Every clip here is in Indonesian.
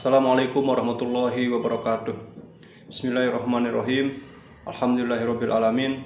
Assalamualaikum warahmatullahi wabarakatuh. Bismillahirrahmanirrahim. Alhamdulillahirabbil alamin.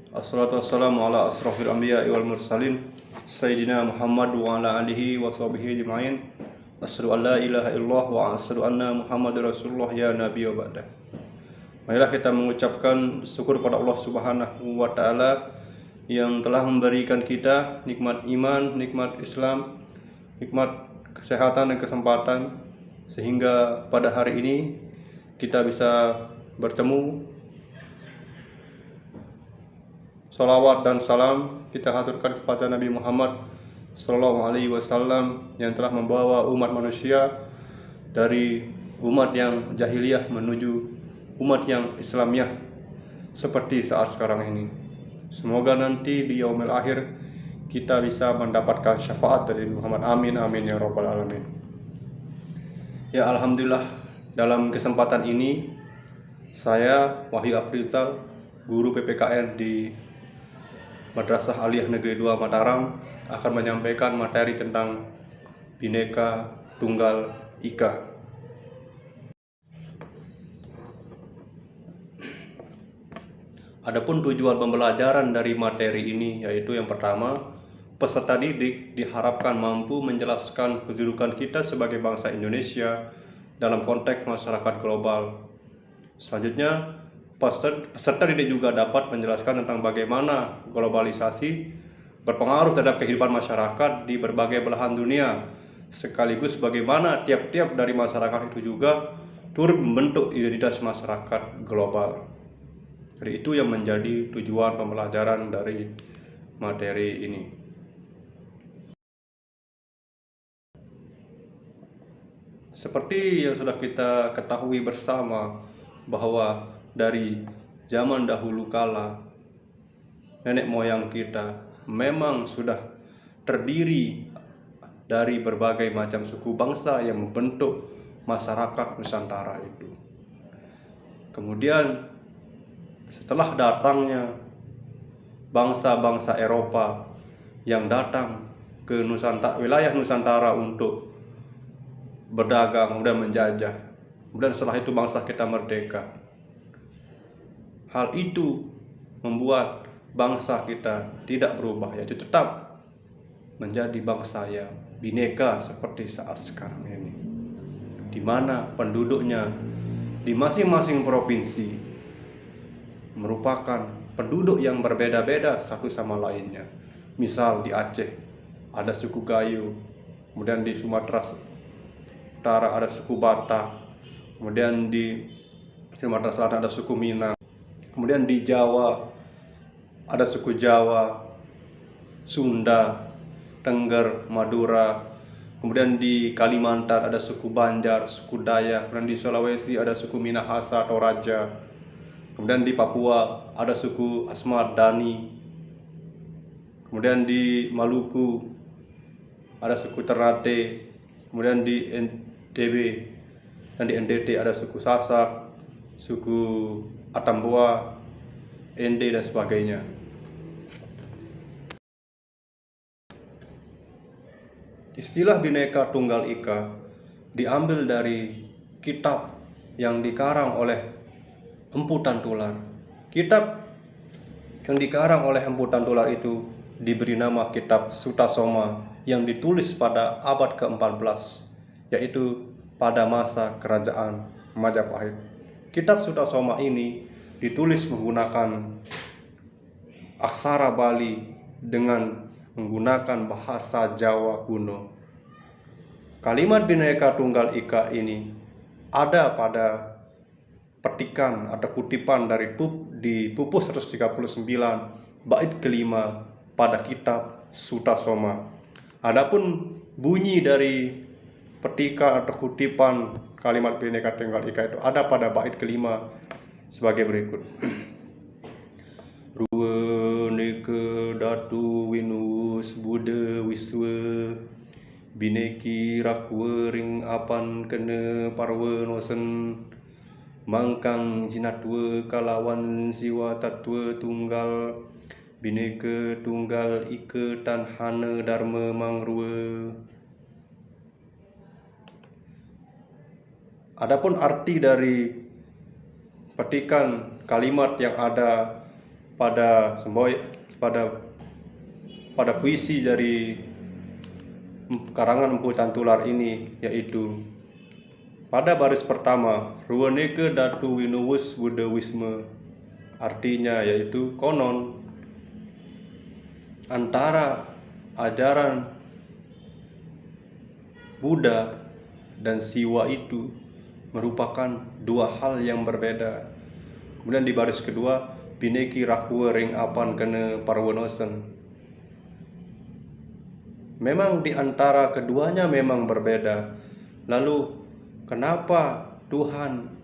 Assalatu wassalamu ala asrofil anbiya'i wal mursalin Sayyidina Muhammad wa ala alihi wa sahbihi ajma'in. Asyhadu an la ilaha illallah wa asyhadu anna Muhammadar Rasulullah ya nabi wa ba'da. Marilah kita mengucapkan syukur pada Allah Subhanahu wa taala yang telah memberikan kita nikmat iman, nikmat Islam, nikmat kesehatan dan kesempatan, sehingga pada hari ini kita bisa bertemu. Salawat dan salam kita haturkan kepada Nabi Muhammad Sallallahu Alaihi Wasallam yang telah membawa umat manusia dari umat yang jahiliyah menuju umat yang Islamiyah seperti saat sekarang ini. Semoga nanti di yaumil akhir kita bisa mendapatkan syafaat dari Muhammad. Amin amin ya rabbal alamin. Ya, alhamdulillah, dalam kesempatan ini saya Wahyu Aprizal, guru PPKN di Madrasah Aliyah Negeri 2 Mataram, akan menyampaikan materi tentang Bhinneka Tunggal Ika. Adapun tujuan pembelajaran dari materi ini yaitu yang pertama, peserta didik diharapkan mampu menjelaskan kedudukan kita sebagai bangsa Indonesia dalam konteks masyarakat global. Selanjutnya, peserta didik juga dapat menjelaskan tentang bagaimana globalisasi berpengaruh terhadap kehidupan masyarakat di berbagai belahan dunia, sekaligus bagaimana tiap-tiap dari masyarakat itu juga turut membentuk identitas masyarakat global. Jadi itu yang menjadi tujuan pembelajaran dari materi ini. Seperti yang sudah kita ketahui bersama bahwa dari zaman dahulu kala nenek moyang kita memang sudah terdiri dari berbagai macam suku bangsa yang membentuk masyarakat Nusantara itu. Kemudian setelah datangnya bangsa-bangsa Eropa yang datang ke wilayah Nusantara untuk berdagang, kemudian menjajah, kemudian setelah itu bangsa kita merdeka. Hal itu membuat bangsa kita tidak berubah, yaitu tetap menjadi bangsa yang bineka seperti saat sekarang ini, di mana penduduknya di masing-masing provinsi merupakan penduduk yang berbeda-beda satu sama lainnya. Misal di Aceh ada suku Gayo, kemudian di Sumatera Utara ada suku Batak, kemudian di Sumatera Selatan ada suku Minang, kemudian di Jawa ada suku Jawa, Sunda, Tengger, Madura, kemudian di Kalimantan ada suku Banjar, suku Dayak, kemudian di Sulawesi ada suku Minahasa atau Raja, kemudian di Papua ada suku Asmat Dani, kemudian di Maluku ada suku Ternate, kemudian di NTB dan di NTT ada suku Sasak, suku Atambua, Ende dan sebagainya. Istilah Bhinneka Tunggal Ika diambil dari kitab yang dikarang oleh Empu Tantular. Kitab yang dikarang oleh Empu Tantular itu diberi nama Kitab Sutasoma yang ditulis pada abad ke-14, yaitu pada masa kerajaan Majapahit. Kitab Sutasoma ini ditulis menggunakan aksara Bali dengan menggunakan bahasa Jawa kuno. Kalimat Bhinneka Tunggal Ika ini ada pada petikan atau kutipan di pupus 139 bait kelima pada kitab Sutasoma. Adapun bunyi dari petikan atau kutipan kalimat Bhinneka Tunggal Ika itu ada pada bait kelima sebagai berikut. Ruweneke datu winus Buddha wiswe bineki rakwe ring apan kene parwe nosen mangkang jinatwe kalawan siwa tatwe tunggal Bhinneka Tunggal Ika tanhana dharma mangruwe. Adapun arti dari petikan kalimat yang ada pada pada puisi dari karangan Empu Tantular ini, yaitu pada baris pertama, ruweneke datu winuwus buddha wisme, artinya yaitu konon antara ajaran Buddha dan Siwa itu merupakan dua hal yang berbeda. Kemudian di baris kedua, bineki rakwe ring apan kene parwenosen. Memang di antara keduanya memang berbeda. Lalu kenapa Tuhan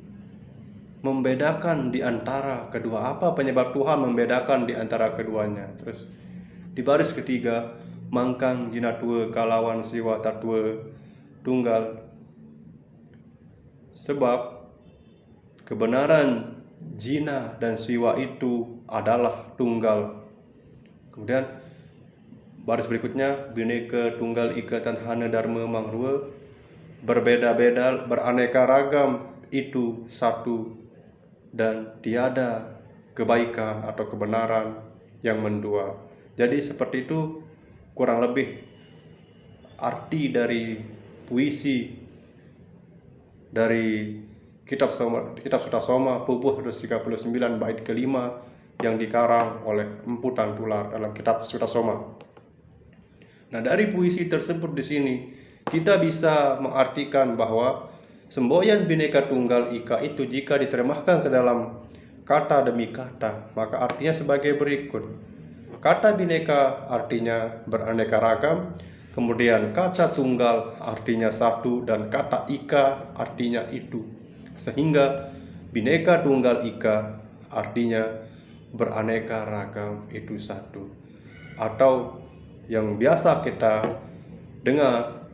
membedakan di antara kedua? Apa penyebab Tuhan membedakan di antara keduanya? Terus di baris ketiga, mangkang jinatwe kalawan siwa tatwe tunggal. Sebab kebenaran jina dan siwa itu adalah tunggal. Kemudian baris berikutnya, bineka tunggal ika tanhana dharma mangrua, berbeda-beda beraneka ragam itu satu, dan tiada kebaikan atau kebenaran yang mendua. Jadi seperti itu kurang lebih arti dari puisi dari Kitab Sutasoma Pupuh 139 bait kelima yang dikarang oleh Empu Tantular dalam Kitab Sutasoma. Nah, dari puisi tersebut di sini kita bisa mengartikan bahwa semboyan Bhinneka Tunggal Ika itu jika diterjemahkan ke dalam kata demi kata, maka artinya sebagai berikut. Kata Bhinneka artinya beraneka ragam, kemudian kata tunggal artinya satu, dan kata ika artinya itu. Sehingga Bhinneka Tunggal Ika artinya beraneka ragam itu satu. Atau yang biasa kita dengar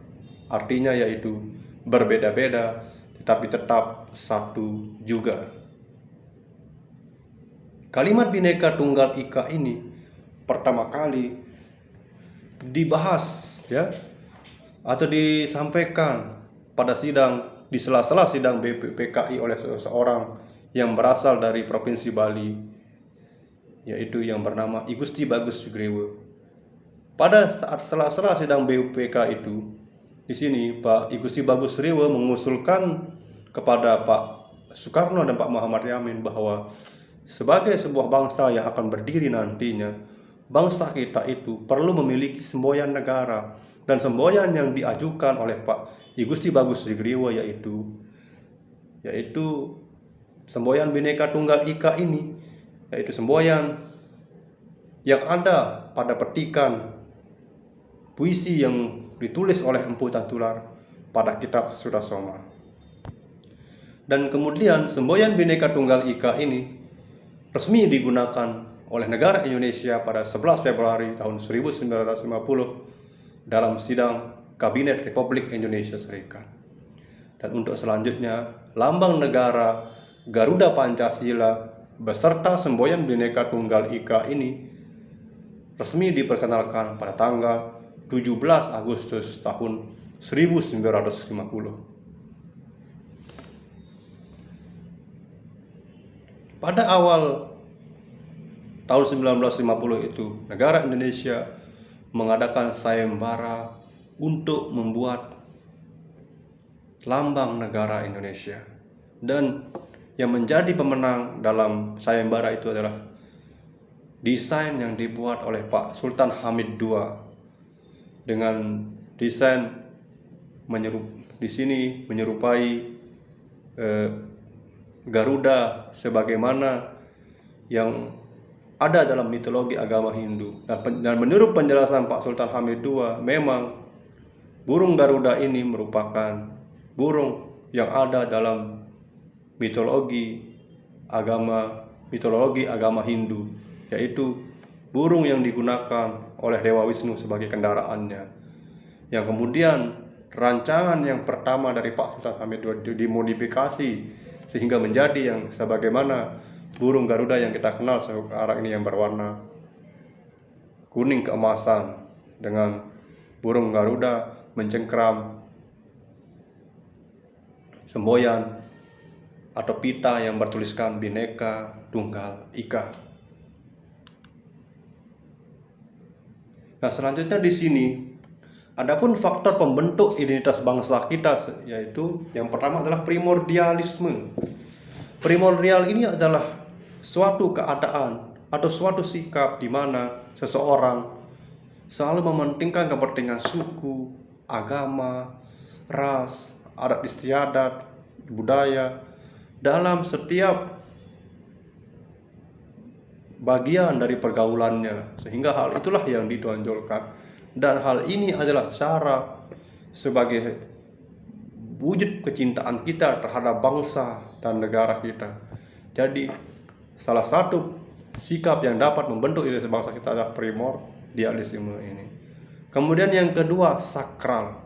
artinya yaitu berbeda-beda tetapi tetap satu juga. Kalimat Bhinneka Tunggal Ika ini pertama kali dibahas atau disampaikan pada sidang, di sela-sela sidang BPPKI oleh seseorang yang berasal dari Provinsi Bali, yaitu yang bernama I Gusti Bagus Sugriwo. Pada saat sela-sela sidang BPK itu, di sini Pak I Gusti Bagus Sugriwo mengusulkan kepada Pak Soekarno dan Pak Muhammad Yamin bahwa sebagai sebuah bangsa yang akan berdiri nantinya, bangsa kita itu perlu memiliki semboyan negara, dan semboyan yang diajukan oleh Pak I Gusti Bagus Sugriwo yaitu semboyan Bhinneka Tunggal Ika ini, yaitu semboyan yang ada pada petikan puisi yang ditulis oleh Empu Tantular pada Kitab Sutasoma. Dan kemudian semboyan Bhinneka Tunggal Ika ini resmi digunakan oleh negara Indonesia pada 11 Februari tahun 1950 dalam sidang Kabinet Republik Indonesia Serikat. Dan untuk selanjutnya, lambang negara Garuda Pancasila beserta semboyan Bhinneka Tunggal Ika ini resmi diperkenalkan pada tanggal 17 Agustus tahun 1950. Pada awal tahun 1950 itu, negara Indonesia mengadakan sayembara untuk membuat lambang negara Indonesia. Dan yang menjadi pemenang dalam sayembara itu adalah desain yang dibuat oleh Pak Sultan Hamid II dengan desain menyerupai Garuda sebagaimana yang ada dalam mitologi agama Hindu. Dan menurut penjelasan Pak Sultan Hamid II, memang burung Garuda ini merupakan burung yang ada dalam mitologi agama Hindu, yaitu burung yang digunakan oleh Dewa Wisnu sebagai kendaraannya, yang kemudian rancangan yang pertama dari Pak Sultan Hamid II dimodifikasi sehingga menjadi yang sebagaimana burung Garuda yang kita kenal sekarang ini, yang berwarna kuning keemasan dengan burung Garuda mencengkram semboyan atau pita yang bertuliskan Bhinneka Tunggal Ika. Nah, selanjutnya di sini adapun faktor pembentuk identitas bangsa kita, yaitu yang pertama adalah primordialisme. Primordial ini adalah suatu keadaan atau suatu sikap di mana seseorang selalu mementingkan kepentingan suku, agama, ras, adat istiadat, budaya dalam setiap bagian dari pergaulannya, sehingga hal itulah yang ditonjolkan, dan hal ini adalah cara sebagai wujud kecintaan kita terhadap bangsa dan negara kita. Jadi salah satu sikap yang dapat membentuk identitas bangsa kita adalah primordialisme ini. Kemudian yang kedua, sakral.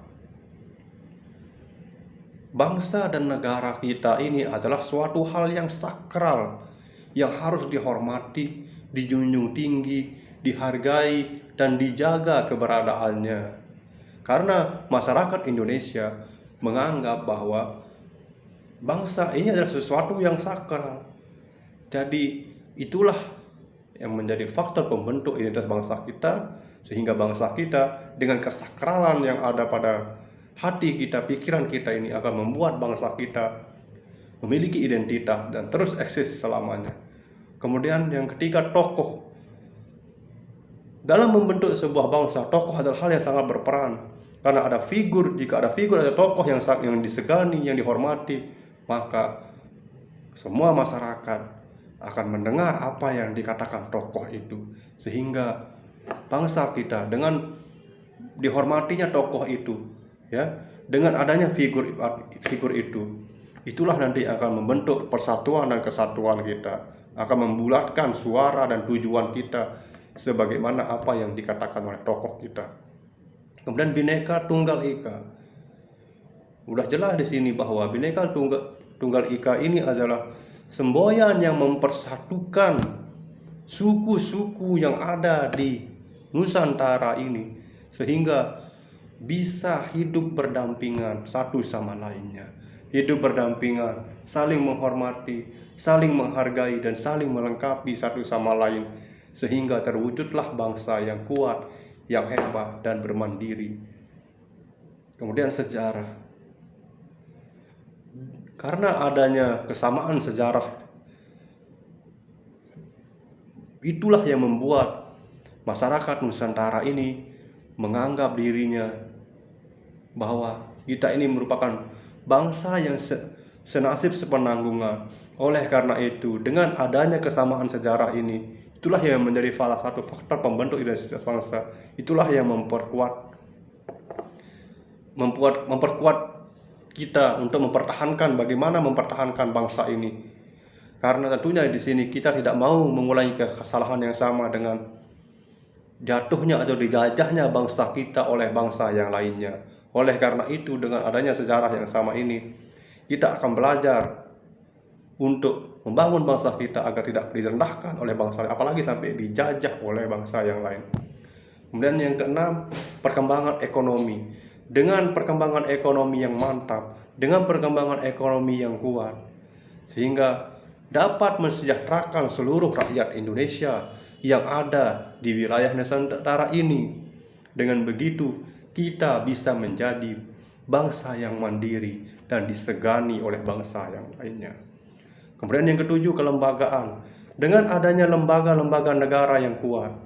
Bangsa dan negara kita ini adalah suatu hal yang sakral, yang harus dihormati, dijunjung tinggi, dihargai, dan dijaga keberadaannya. Karena masyarakat Indonesia menganggap bahwa bangsa ini adalah sesuatu yang sakral. Jadi itulah yang menjadi faktor pembentuk identitas bangsa kita, sehingga bangsa kita dengan kesakralan yang ada pada hati kita, pikiran kita ini akan membuat bangsa kita memiliki identitas dan terus eksis selamanya. Kemudian yang ketiga, tokoh. Dalam membentuk sebuah bangsa, tokoh adalah hal yang sangat berperan. Karena ada figur, jika ada figur, ada tokoh yang disegani, yang dihormati, maka semua masyarakat akan mendengar apa yang dikatakan tokoh itu. Sehingga bangsa kita dengan dihormatinya tokoh itu, ya, dengan adanya figur itu, itulah nanti akan membentuk persatuan dan kesatuan kita, akan membulatkan suara dan tujuan kita sebagaimana apa yang dikatakan oleh tokoh kita. Kemudian Bhinneka Tunggal Ika, udah jelas di sini bahwa Bhinneka Tunggal Ika ini adalah semboyan yang mempersatukan suku-suku yang ada di Nusantara ini, sehingga bisa hidup berdampingan satu sama lainnya, hidup berdampingan, saling menghormati, saling menghargai, dan saling melengkapi satu sama lain, sehingga terwujudlah bangsa yang kuat, yang hebat, dan bermandiri. Kemudian sejarah. Karena adanya kesamaan sejarah, itulah yang membuat masyarakat Nusantara ini menganggap dirinya bahwa kita ini merupakan bangsa yang senasib sepenanggungan. Oleh karena itu, dengan adanya kesamaan sejarah ini, itulah yang menjadi salah satu faktor pembentuk identitas bangsa. Itulah yang memperkuat kita untuk mempertahankan, bagaimana mempertahankan bangsa ini. Karena tentunya di sini kita tidak mau mengulangi kesalahan yang sama dengan jatuhnya atau dijajahnya bangsa kita oleh bangsa yang lainnya. Oleh karena itu, dengan adanya sejarah yang sama ini, kita akan belajar untuk membangun bangsa kita agar tidak direndahkan oleh bangsa lain, apalagi sampai dijajah oleh bangsa yang lain. Kemudian yang keenam, perkembangan ekonomi. Dengan perkembangan ekonomi yang mantap, dengan perkembangan ekonomi yang kuat, sehingga dapat mensejahterakan seluruh rakyat Indonesia yang ada di wilayah Nusantara ini. Dengan begitu, kita bisa menjadi bangsa yang mandiri dan disegani oleh bangsa yang lainnya. Kemudian yang ketujuh, kelembagaan. Dengan adanya lembaga-lembaga negara yang kuat,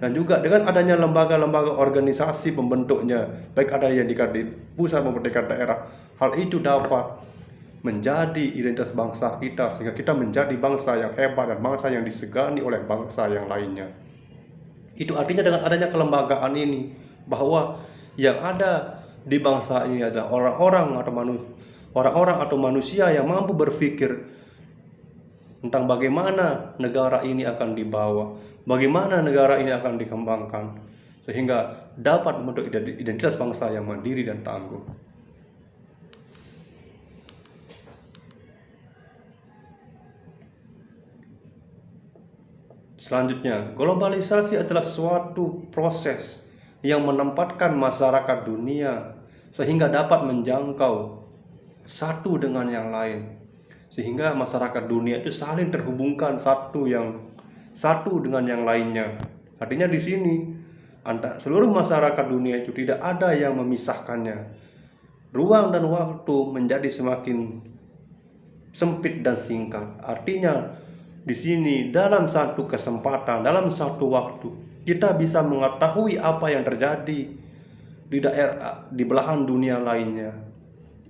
dan juga dengan adanya lembaga-lembaga organisasi pembentuknya, baik ada yang di pusat maupun di daerah, hal itu dapat menjadi identitas bangsa kita, sehingga kita menjadi bangsa yang hebat dan bangsa yang disegani oleh bangsa yang lainnya. Itu artinya dengan adanya kelembagaan ini, bahwa yang ada di bangsa ini adalah orang-orang atau manusia yang mampu berpikir tentang bagaimana negara ini akan dibawa, bagaimana negara ini akan dikembangkan, sehingga dapat membentuk identitas bangsa yang mandiri dan tangguh. Selanjutnya, globalisasi adalah suatu proses yang menempatkan masyarakat dunia sehingga dapat menjangkau satu dengan yang lain, sehingga masyarakat dunia itu saling terhubungkan satu dengan yang lainnya. Artinya di sini seluruh masyarakat dunia itu tidak ada yang memisahkannya. Ruang dan waktu menjadi semakin sempit dan singkat. Artinya di sini dalam satu kesempatan, dalam satu waktu, kita bisa mengetahui apa yang terjadi di daerah, di belahan dunia lainnya.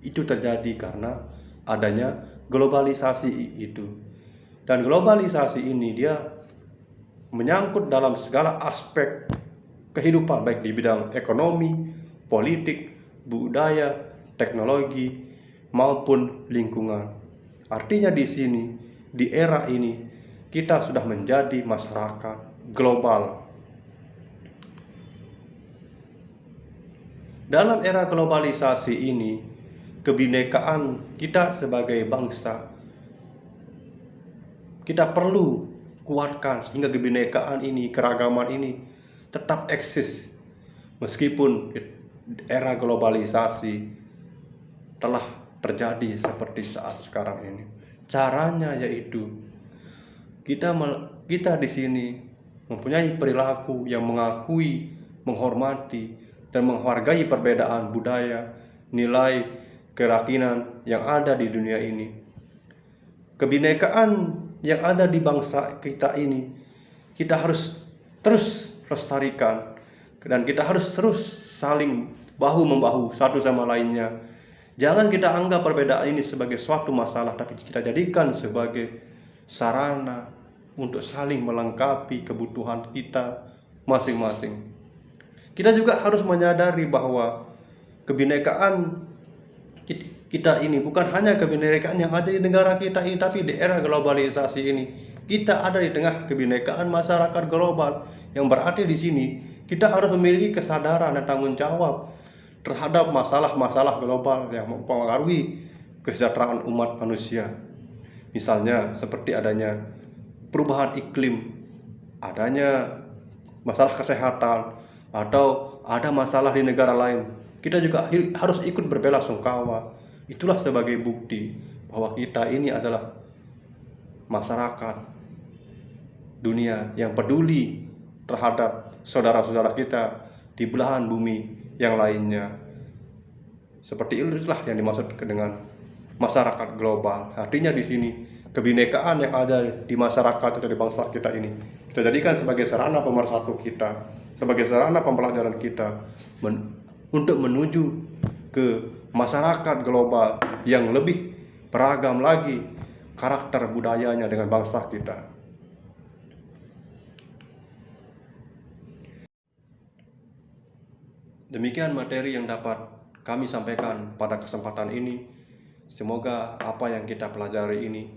Itu terjadi karena adanya globalisasi itu. Dan globalisasi ini dia menyangkut dalam segala aspek kehidupan, baik di bidang ekonomi, politik, budaya, teknologi, maupun lingkungan. Artinya di sini, di era ini, kita sudah menjadi masyarakat global. Dalam era globalisasi ini, kebinekaan kita sebagai bangsa, kita perlu kuatkan sehingga kebinekaan ini, keragaman ini tetap eksis. Meskipun era globalisasi telah terjadi seperti saat sekarang ini. Caranya yaitu kita di sini mempunyai perilaku yang mengakui, menghormati, dan menghargai perbedaan budaya, nilai, keyakinan yang ada di dunia ini. Kebinekaan yang ada di bangsa kita ini, kita harus terus lestarikan, dan kita harus terus saling bahu-membahu satu sama lainnya. Jangan kita anggap perbedaan ini sebagai suatu masalah, tapi kita jadikan sebagai sarana untuk saling melengkapi kebutuhan kita masing-masing. Kita juga harus menyadari bahwa kebinekaan kita ini bukan hanya kebinekaan yang ada di negara kita ini, tapi di era globalisasi ini kita ada di tengah kebinekaan masyarakat global, yang berarti di sini kita harus memiliki kesadaran dan tanggung jawab terhadap masalah-masalah global yang mempengaruhi kesejahteraan umat manusia. Misalnya seperti adanya perubahan iklim, adanya masalah kesehatan, atau ada masalah di negara lain. Kita juga harus ikut berbelasungkawa. Itulah sebagai bukti bahwa kita ini adalah masyarakat dunia yang peduli terhadap saudara-saudara kita di belahan bumi yang lainnya. Seperti itulah yang dimaksud dengan masyarakat global. Artinya di sini kebinekaan yang ada di masyarakat atau di bangsa kita ini kita jadikan sebagai sarana pemersatu kita, sebagai sarana pembelajaran kita untuk menuju ke masyarakat global yang lebih beragam lagi karakter budayanya dengan bangsa kita. Demikian materi yang dapat kami sampaikan pada kesempatan ini. Semoga apa yang kita pelajari ini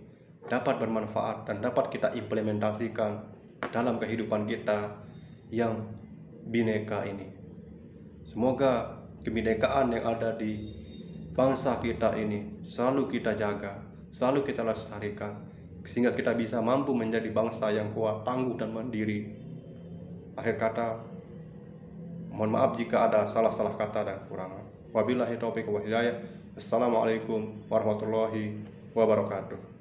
dapat bermanfaat dan dapat kita implementasikan dalam kehidupan kita yang bineka ini. Semoga kebinekaan yang ada di bangsa kita ini selalu kita jaga, selalu kita lestarikan, sehingga kita bisa mampu menjadi bangsa yang kuat, tangguh, dan mandiri. Akhir kata, mohon maaf jika ada salah-salah kata dan kekurangan. Wabillahi taufiq wal hidayah. Assalamualaikum warahmatullahi wabarakatuh.